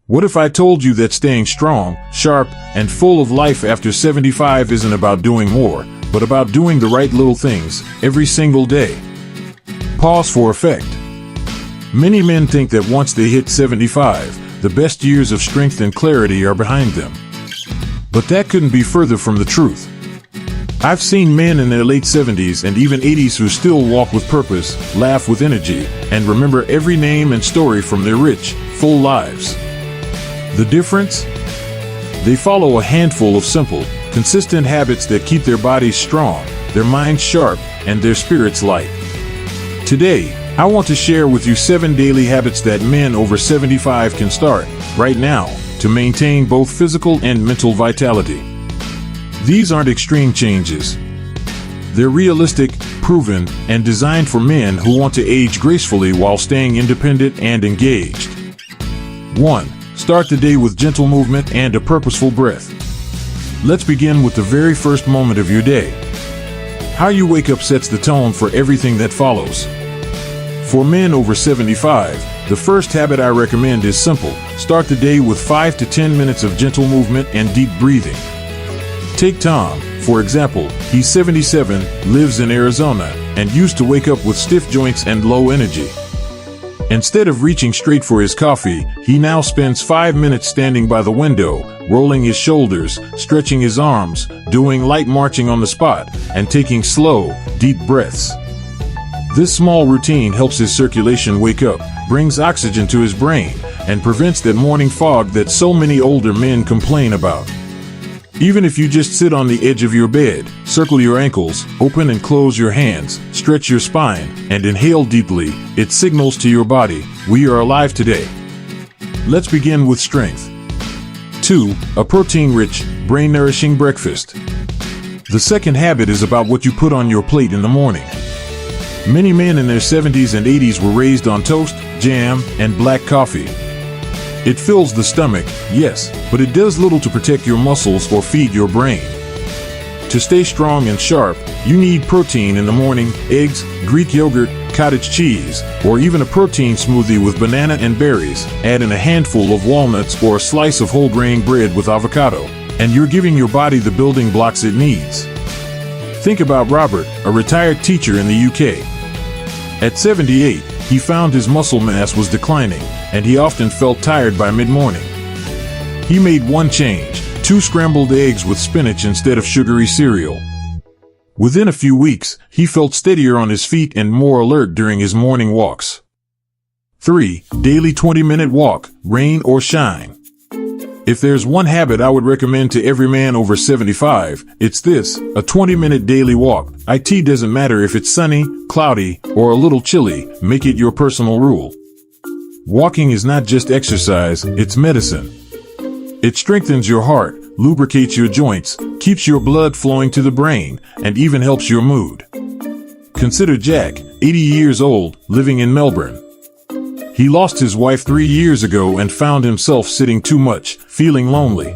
What if I told you that staying strong, sharp, and full of life after 75 isn't about doing more, but about doing the right little things every single day? Pause for effect. Many men think that once they hit 75, the best years of strength and clarity are behind them. But that couldn't be further from the truth. I've seen men in their late 70s and even 80s who still walk with purpose, laugh with energy, and remember every name and story from their rich, full lives. The difference? They follow a handful of simple, consistent habits that keep their bodies strong, their minds sharp, and their spirits light. Today, I want to share with you 7 daily habits that men over 75 can start, right now, to maintain both physical and mental vitality. These aren't extreme changes. They're realistic, proven, and designed for men who want to age gracefully while staying independent and engaged. 1. Start the day with gentle movement and a purposeful breath. Let's begin with the very first moment of your day. How you wake up sets the tone for everything that follows. For men over 75, the first habit I recommend is simple. Start the day with 5 to 10 minutes of gentle movement and deep breathing. Take Tom, for example. He's 77, lives in Arizona, and used to wake up with stiff joints and low energy. Instead of reaching straight for his coffee, he now spends 5 minutes standing by the window, rolling his shoulders, stretching his arms, doing light marching on the spot, and taking slow, deep breaths. This small routine helps his circulation wake up, brings oxygen to his brain, and prevents that morning fog that so many older men complain about. Even if you just sit on the edge of your bed, circle your ankles, open and close your hands, stretch your spine, and inhale deeply, it signals to your body, we are alive today. Let's begin with strength. 2. A protein-rich, brain-nourishing breakfast. The second habit is about what you put on your plate in the morning. Many men in their 70s and 80s were raised on toast, jam, and black coffee. It fills the stomach, yes, but it does little to protect your muscles or feed your brain. To stay strong and sharp, you need protein in the morning: eggs, Greek yogurt, cottage cheese, or even a protein smoothie with banana and berries. Add in a handful of walnuts or a slice of whole grain bread with avocado, and you're giving your body the building blocks it needs. Think about Robert, a retired teacher in the UK. At 78, he found his muscle mass was declining, and he often felt tired by mid-morning. He made one change: 2 scrambled eggs with spinach instead of sugary cereal. Within a few weeks, he felt steadier on his feet and more alert during his morning walks. 3. Daily 20-minute walk, rain or shine. If there's one habit I would recommend to every man over 75, it's this: a 20-minute daily walk. It doesn't matter if it's sunny, cloudy, or a little chilly, make it your personal rule. Walking is not just exercise, it's medicine. It strengthens your heart, lubricates your joints, keeps your blood flowing to the brain, and even helps your mood. Consider Jack, 80 years old, living in Melbourne. He lost his wife 3 years ago and found himself sitting too much, feeling lonely.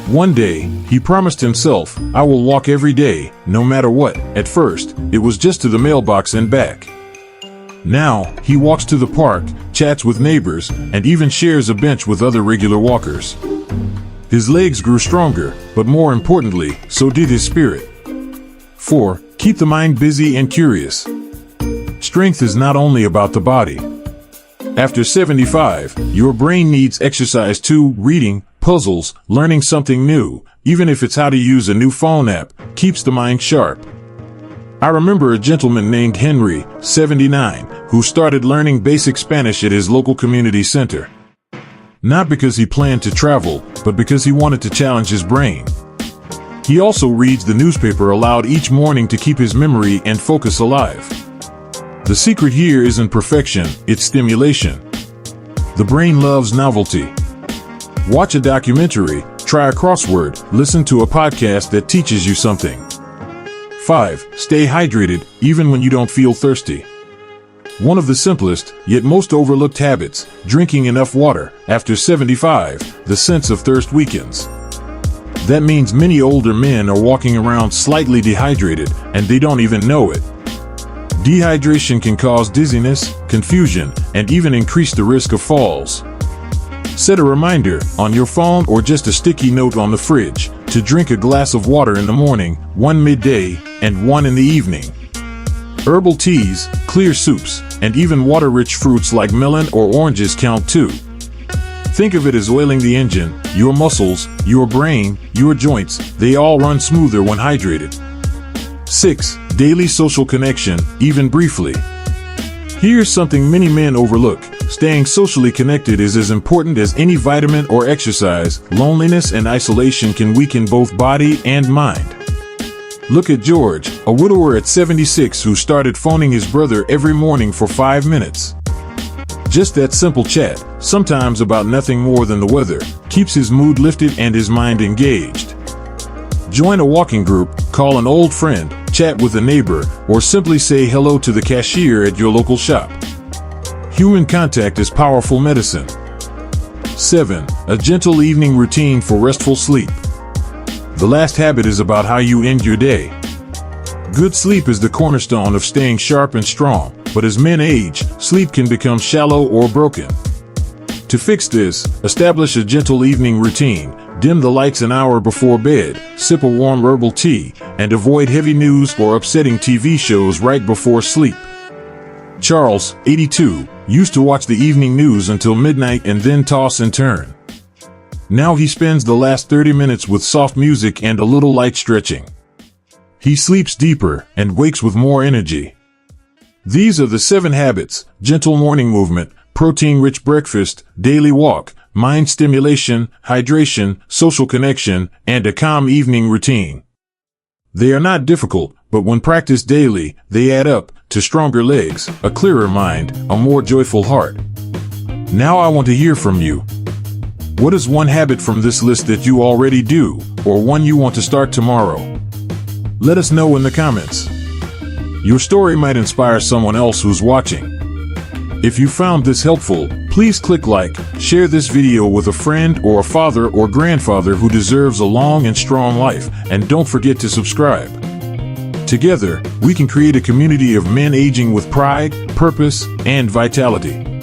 One day, he promised himself, I will walk every day, no matter what. At first, it was just to the mailbox and back. Now, he walks to the park, chats with neighbors, and even shares a bench with other regular walkers. His legs grew stronger, but more importantly, so did his spirit. 4. Keep the mind busy and curious. Strength is not only about the body. After 75, your brain needs exercise too: reading, puzzles, learning something new, even if it's how to use a new phone app, keeps the mind sharp. I remember a gentleman named Henry, 79, who started learning basic Spanish at his local community center. Not because he planned to travel, but because he wanted to challenge his brain. He also reads the newspaper aloud each morning to keep his memory and focus alive. The secret here isn't perfection, it's stimulation. The brain loves novelty. Watch a documentary, try a crossword, listen to a podcast that teaches you something. 5. Stay hydrated, even when you don't feel thirsty. One of the simplest, yet most overlooked habits: drinking enough water. After 75, the sense of thirst weakens. That means many older men are walking around slightly dehydrated, and they don't even know it. Dehydration can cause dizziness, confusion, and even increase the risk of falls. Set a reminder on your phone or just a sticky note on the fridge to drink a glass of water in the morning, one midday, and one in the evening. Herbal teas, clear soups, and even water-rich fruits like melon or oranges count too. Think of it as oiling the engine. Your muscles, your brain, your joints, they all run smoother when hydrated. 6. Daily social connection, even briefly. Here's something many men overlook. Staying socially connected is as important as any vitamin or exercise. Loneliness and isolation can weaken both body and mind. Look at George, a widower at 76 who started phoning his brother every morning for 5 minutes. Just that simple chat, sometimes about nothing more than the weather, keeps his mood lifted and his mind engaged. Join a walking group, call an old friend, chat with a neighbor, or simply say hello to the cashier at your local shop. Human contact is powerful medicine. 7. A gentle evening routine for restful sleep. The last habit is about how you end your day. Good sleep is the cornerstone of staying sharp and strong, but as men age, sleep can become shallow or broken. To fix this, establish a gentle evening routine. Dim the lights an hour before bed, sip a warm herbal tea, and avoid heavy news or upsetting TV shows right before sleep. Charles, 82, used to watch the evening news until midnight and then toss and turn. Now he spends the last 30 minutes with soft music and a little light stretching. He sleeps deeper and wakes with more energy. These are the 7 habits: gentle morning movement, protein-rich breakfast, daily walk, mind stimulation, hydration, social connection, and a calm evening routine. They are not difficult, but when practiced daily, they add up to stronger legs, a clearer mind, a more joyful heart. Now I want to hear from you. What is one habit from this list that you already do, or one you want to start tomorrow? Let us know in the comments. Your story might inspire someone else who's watching. If you found this helpful, please click like, share this video with a friend or a father or grandfather who deserves a long and strong life, and don't forget to subscribe. Together, we can create a community of men aging with pride, purpose, and vitality.